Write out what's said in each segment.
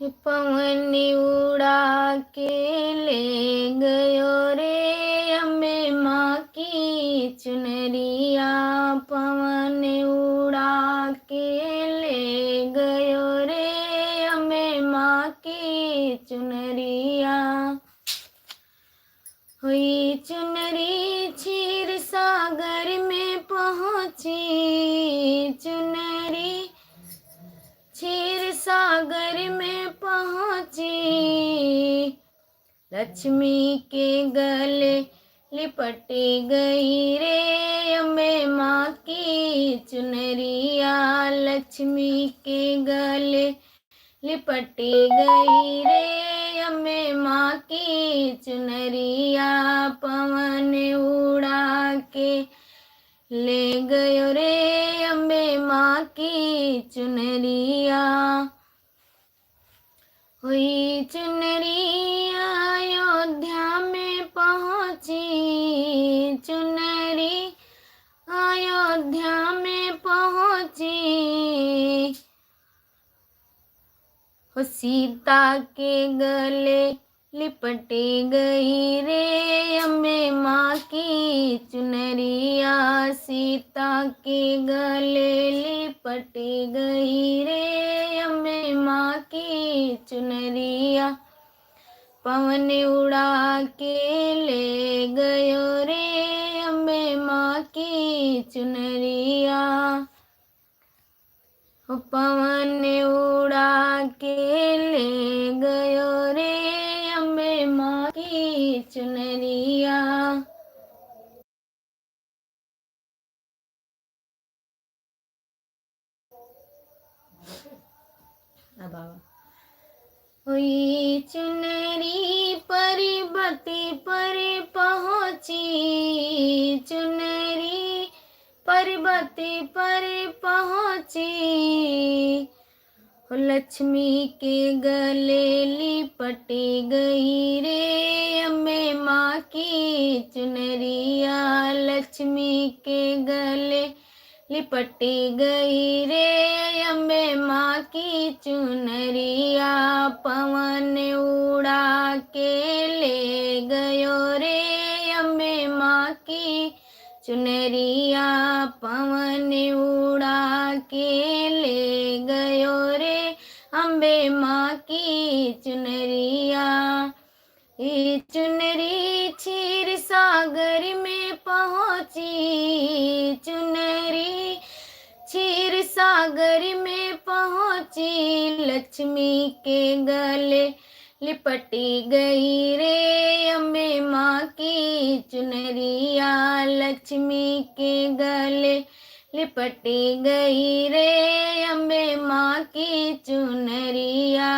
पवन उड़ा के ले गयो रे अम्बे माँ की चुनरिया। पवन उड़ा के ले गयो रे अम्बे माँ की चुनरिया। हुई चुनरी क्षीर सागर में पहुँची, चुनरी क्षीर सागर में पहुँची। लक्ष्मी के गले लिपटी गई रे अम्बे माँ की चुनरिया। लक्ष्मी के गले लिपटी गई रे अम्बे माँ की चुनरिया। पवन उड़ा के ले गयो रे अम्बे माँ की चुनरिया। हुई चुनरी अयोध्या में पहुँची, चुनरी अयोध्या में पहुँची। हो सीता के गले लिपटी गई रे अम्बे माँ की चुनरिया। सीता के गले लिपटी गई रे अम्बे माँ की चुनरिया। पवन उड़ा के ले गयो रे अम्बे माँ की चुनरिया। पवन उड़ा के ले गयो रे अम्बे माँ की चुनरिया। हुई चुनरी पर्वती पर पहुँची, चुनरी पर्वती पर पहुँची। लक्ष्मी के गले लिपटी गई रे अम्बे माँ की चुनरिया। लक्ष्मी के गले लिपटी गई रे अम्बे माँ की चुनरिया। पवन उड़ा के ले गयो रे अम्बे माँ की चुनरिया। पवन उड़ा के ले गयो रे अम्बे माँ की चुनरिया। ये चुनरी क्षीर सागर में पहुँची, चुनरी क्षीर सागर में पहुँची। लक्ष्मी के गले लिपटी गई रे अम्बे माँ की चुनरिया। लक्ष्मी के गले लिपटी गई रे अम्बे माँ की चुनरिया।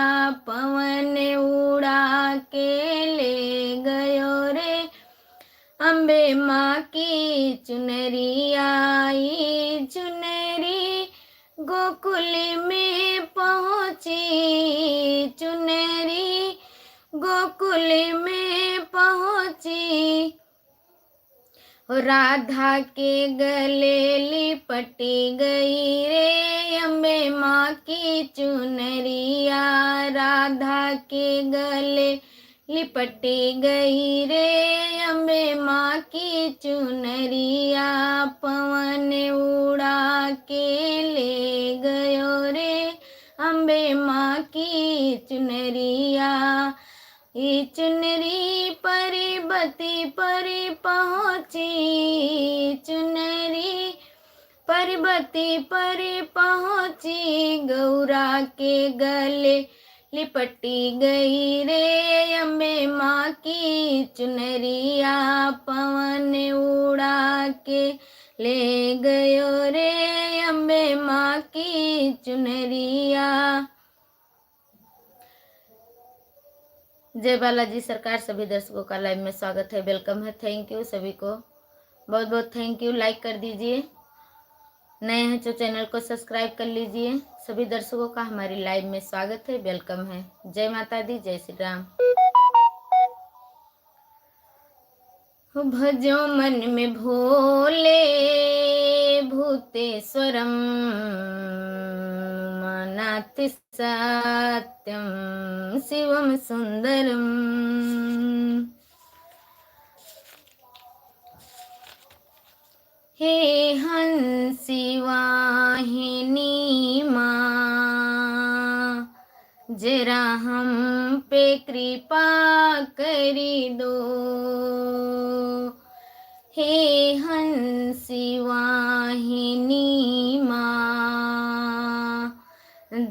पवन उड़ा के ले गयो रे अम्बे माँ की चुनरिया। ये चुनरी गोकुल में पहुँची, चुनरी गोकुल में पहुँची। राधा के गले लिपटी गई रे अम्बे माँ की चुनरिया। राधा के गले लिपटी गई रे अम्बे माँ की चुनरिया। पवन उड़ा के ले गयो रे अम्बे माँ की चुनरिया। ये चुनरी पर्वती पर पहुँची, चुनरी पर्वती पर पहुँची। गौरा के गले लिपटी गई रे अम्बे माँ की चुनरिया। पवन उड़ा के ले गयो रे अम्बे माँ की चुनरिया। जय बालाजी सरकार। सभी दर्शकों का लाइव में स्वागत है, वेलकम है। थैंक यू सभी को, बहुत बहुत थैंक यू। लाइक कर दीजिए, नए हैं तो चैनल को सब्सक्राइब कर लीजिए। सभी दर्शकों का हमारी लाइव में स्वागत है, वेलकम है। जय माता दी, जय श्री राम। भजो मन में भोले भूतेश्वरम, मना नास्ति सत्यं शिवं सुन्दरम्। हे हंसी वाहिनी माँ, जरा हम पे कृपा करी दो। हे हंसी वाहिनी माँ,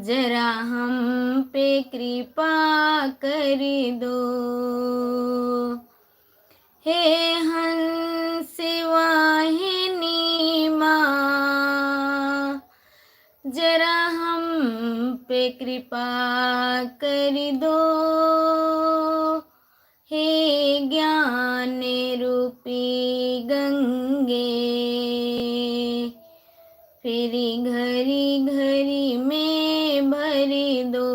जरा हम पे कृपा करी दो। हे हंसी वाहिनी माँ, जरा हम पे कृपा कर दो। हे ज्ञान रूपी गंगे, फिर घरी घरी में भरी दो।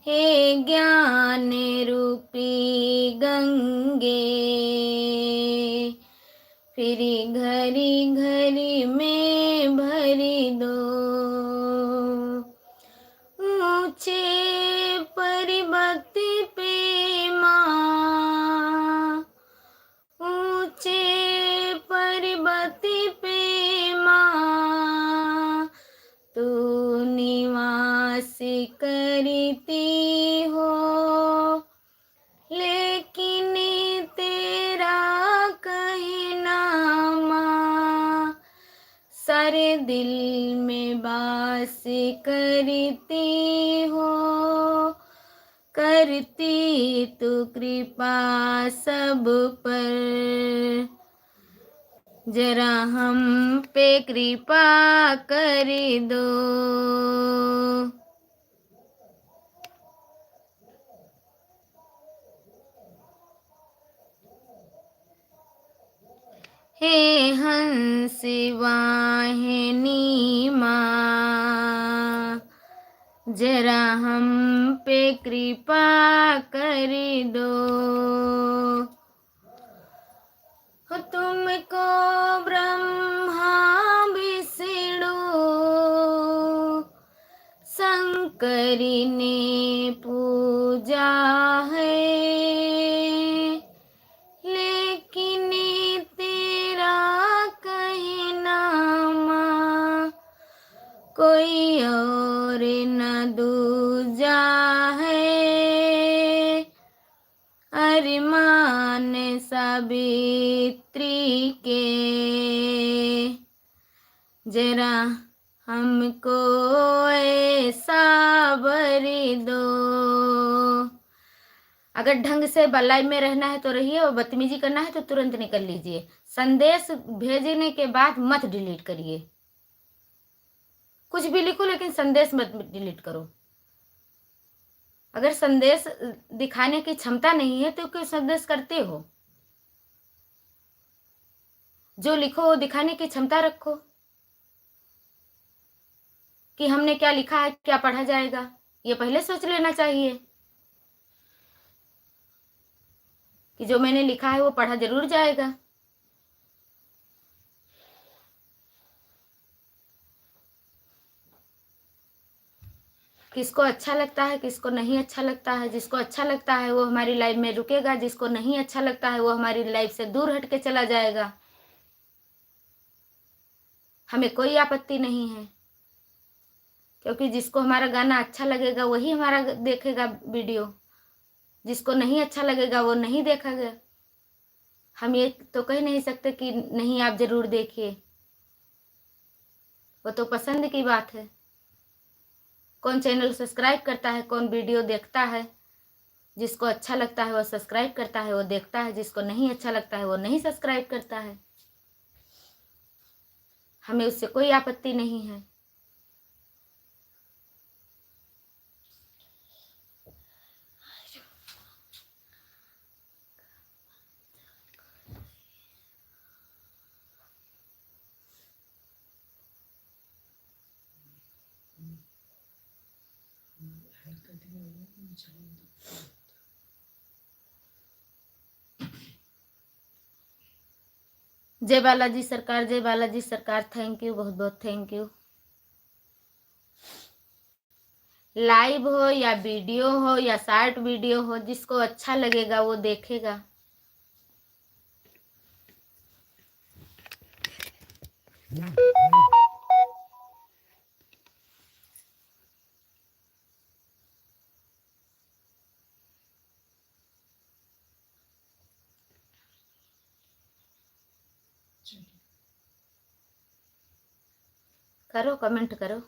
हे ज्ञान रूपी गंगे, फिर घरी घरी में भरी दो। ऊंचे परिभक्ति पे माँ, ऊंचे परिभक्ति पे माँ, तू निवास करती हो। लेकिन तेरा कहना माँ, सारे दिल में वास करती हो। करती तू कृपा सब पर, जरा हम पे कृपा कर दो। हे हंसी वाहिनी माँ, जरा हम पे कृपा कर दो। तुमको ब्रह्मा विष्णु शंकर ने पूजा है, लेकिन तेरा कहना माँ, कोई और न दूजा है। अरमान सावित्री के, जरा हमको ऐसा वर दो। अगर ढंग से लाइव में रहना है तो रहिए, और बदतमीजी करना है तो तुरंत निकल लीजिए। संदेश भेजने के बाद मत डिलीट करिए। कुछ भी लिखो लेकिन संदेश मत डिलीट करो। अगर संदेश दिखाने की क्षमता नहीं है तो क्यों संदेश करते हो? जो लिखो वो दिखाने की क्षमता रखो कि हमने क्या लिखा है, क्या पढ़ा जाएगा, ये पहले सोच लेना चाहिए कि जो मैंने लिखा है वो पढ़ा जरूर जाएगा। किसको अच्छा लगता है, किसको नहीं अच्छा लगता है। जिसको अच्छा लगता है वो हमारी लाइव में रुकेगा, जिसको नहीं अच्छा लगता है वो हमारी लाइव से दूर हट के चला जाएगा। हमें कोई आपत्ति नहीं है, क्योंकि जिसको हमारा गाना अच्छा लगेगा वही हमारा देखेगा वीडियो। जिसको नहीं अच्छा लगेगा वो नहीं देखेगा। हम ये तो कह नहीं सकते कि नहीं आप जरूर देखिए, वो तो पसंद की बात है। कौन चैनल सब्सक्राइब करता है, कौन वीडियो देखता है। जिसको अच्छा लगता है वो सब्सक्राइब करता है, वो देखता है। जिसको नहीं अच्छा लगता है वो नहीं सब्सक्राइब करता है। हमें उससे कोई आपत्ति नहीं है। जय बालाजी सरकार, जय बालाजी सरकार। थैंक यू, बहुत बहुत थैंक यू। लाइव हो या वीडियो हो या शॉर्ट वीडियो हो, जिसको अच्छा लगेगा वो देखेगा। करो, कमेंट करो।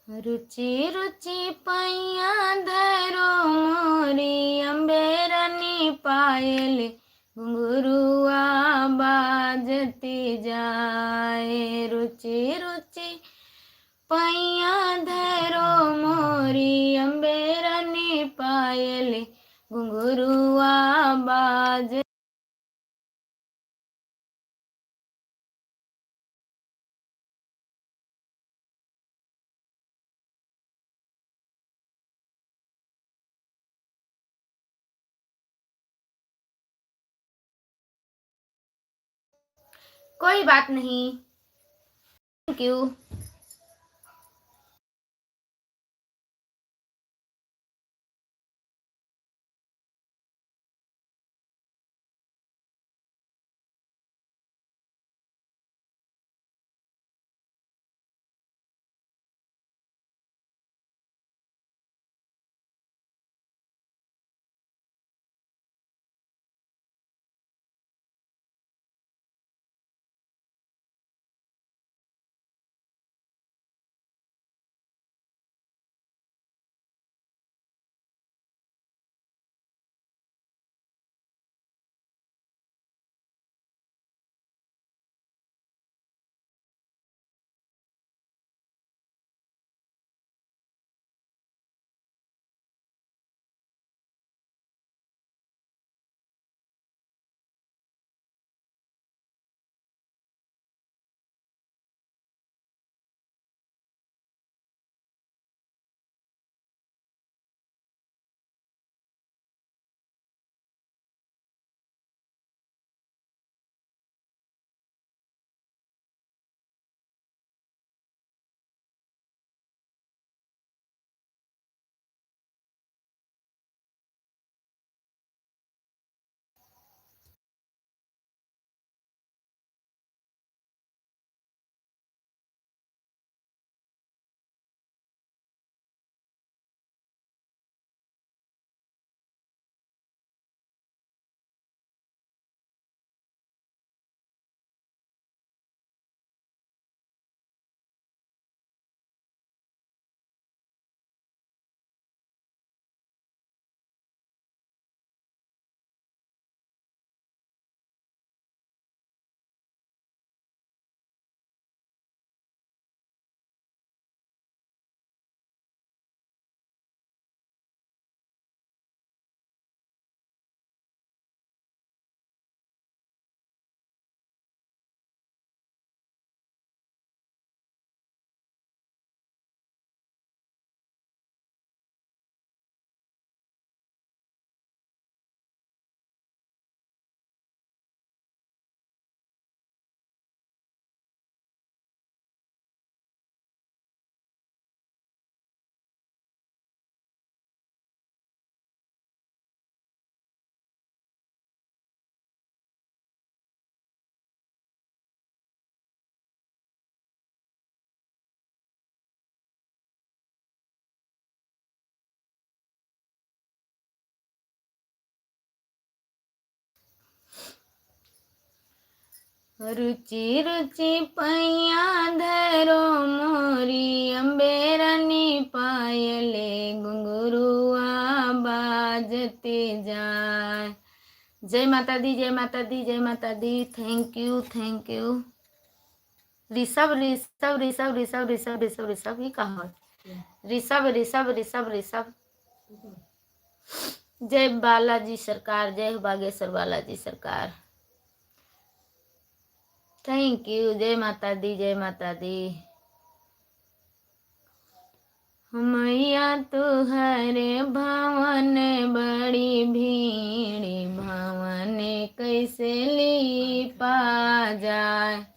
रुचि रुचि पैया धरो मोरी अम्बेरनी पायल, घुंघरुआ बाजती जाए। रुचि रुचि पैया धरो मोरी अम्बेरनी पायल, घुंघरुआ बाज। कोई बात नहीं, थैंक यू। रुचि रुचि पैया धरो मोरी अम्बेरनी पायले, घुंघरुआ बाजते जाए। जय माता दी, जय माता दी, जय माता दी। Thank you, thank you. Rishabh Rishabh Rishabh Rishabh Rishabh Rishabh Rishabh ही कहा? ऋषभ ऋषभ ऋषभ ऋषभ जय बालाजी सरकार, जय हो बागेश्वर बालाजी सरकार। Thank you. जय माता दी, जय माता दी। मैया तुहरे भवन बड़ी भीड़, भवन कैसे लीपा जाए।